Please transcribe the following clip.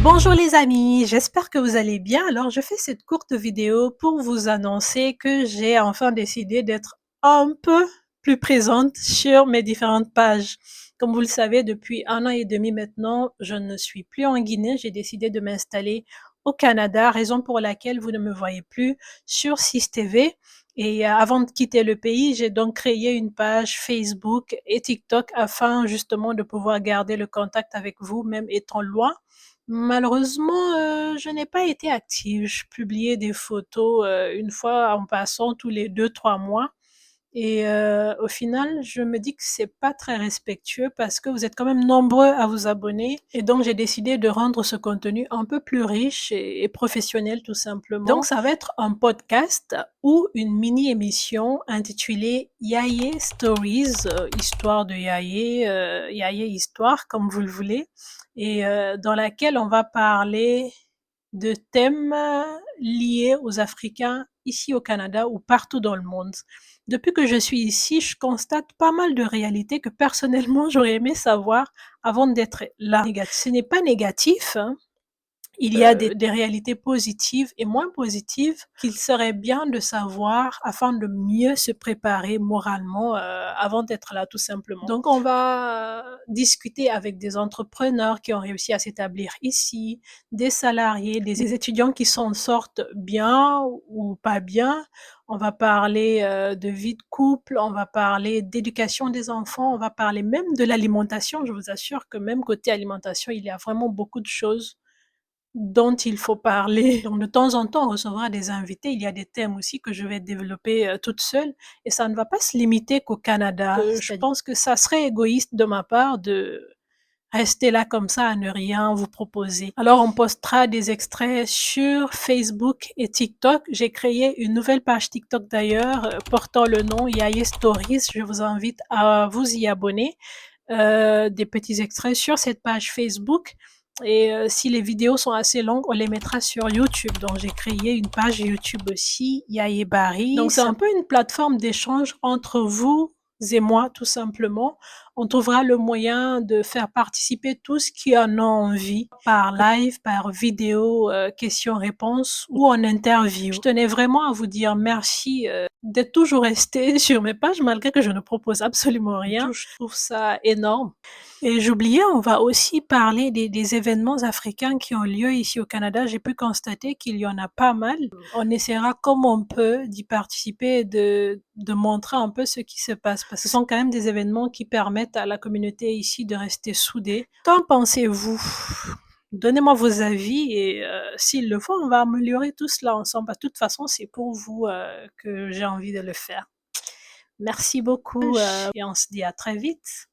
Bonjour les amis, j'espère que vous allez bien. Alors, je fais cette courte vidéo pour vous annoncer que j'ai enfin décidé d'être un peu plus présente sur mes différentes pages. Comme vous le savez, depuis 1 an et demi maintenant, je ne suis plus en Guinée. J'ai décidé de m'installer au Canada, raison pour laquelle vous ne me voyez plus sur 6TV. Et avant de quitter le pays, j'ai donc créé une page Facebook et TikTok afin justement de pouvoir garder le contact avec vous, même étant loin. Malheureusement, je n'ai pas été active. Je publiais des photos, une fois en passant tous les 2, 3 mois et au final, je me dis que c'est pas très respectueux parce que vous êtes quand même nombreux à vous abonner et donc j'ai décidé de rendre ce contenu un peu plus riche et professionnel tout simplement. Donc ça va être un podcast ou une mini émission intitulée Yaye Stories, histoire de Yaye, Yaye histoire comme vous le voulez et dans laquelle on va parler de thèmes liés aux Africains ici au Canada ou partout dans le monde. Depuis que je suis ici, je constate pas mal de réalités que personnellement j'aurais aimé savoir avant d'être là. Ce n'est pas négatif, hein, il y a des réalités positives et moins positives qu'il serait bien de savoir afin de mieux se préparer moralement avant d'être là tout simplement. Donc on va discuter avec des entrepreneurs qui ont réussi à s'établir ici, des salariés, des étudiants qui s'en sortent bien ou pas bien. On va parler de vie de couple, on va parler d'éducation des enfants, on va parler même de l'alimentation. Je vous assure que même côté alimentation, il y a vraiment beaucoup de choses dont il faut parler. Donc, de temps en temps, on recevra des invités. Il y a des thèmes aussi que je vais développer toute seule. Et ça ne va pas se limiter qu'au Canada. Je pense que ça serait égoïste de ma part de rester là comme ça à ne rien vous proposer. Alors, on postera des extraits sur Facebook et TikTok. J'ai créé une nouvelle page TikTok d'ailleurs, portant le nom Yaye Stories. Je vous invite à vous y abonner. Des petits extraits sur cette page Facebook. Et si les vidéos sont assez longues, on les mettra sur YouTube. Donc, j'ai créé une page YouTube aussi, Yaye Bari. Donc, c'est un peu une plateforme d'échange entre vous et moi, tout simplement. On trouvera le moyen de faire participer tous qui en ont envie, par live, par vidéo, questions-réponses ou en interview. Je tenais vraiment à vous dire merci d'être toujours resté sur mes pages malgré que je ne propose absolument rien. Je trouve ça énorme. Et j'oubliais, on va aussi parler des événements africains qui ont lieu ici au Canada. J'ai pu constater qu'il y en a pas mal. On essaiera comme on peut d'y participer et de montrer un peu ce qui se passe parce que ce sont quand même des événements qui permettent à la communauté ici de rester soudée. Qu'en pensez-vous? Donnez-moi vos avis et s'il le faut, on va améliorer tout cela ensemble. De toute façon, c'est pour vous que j'ai envie de le faire. Merci beaucoup et on se dit à très vite.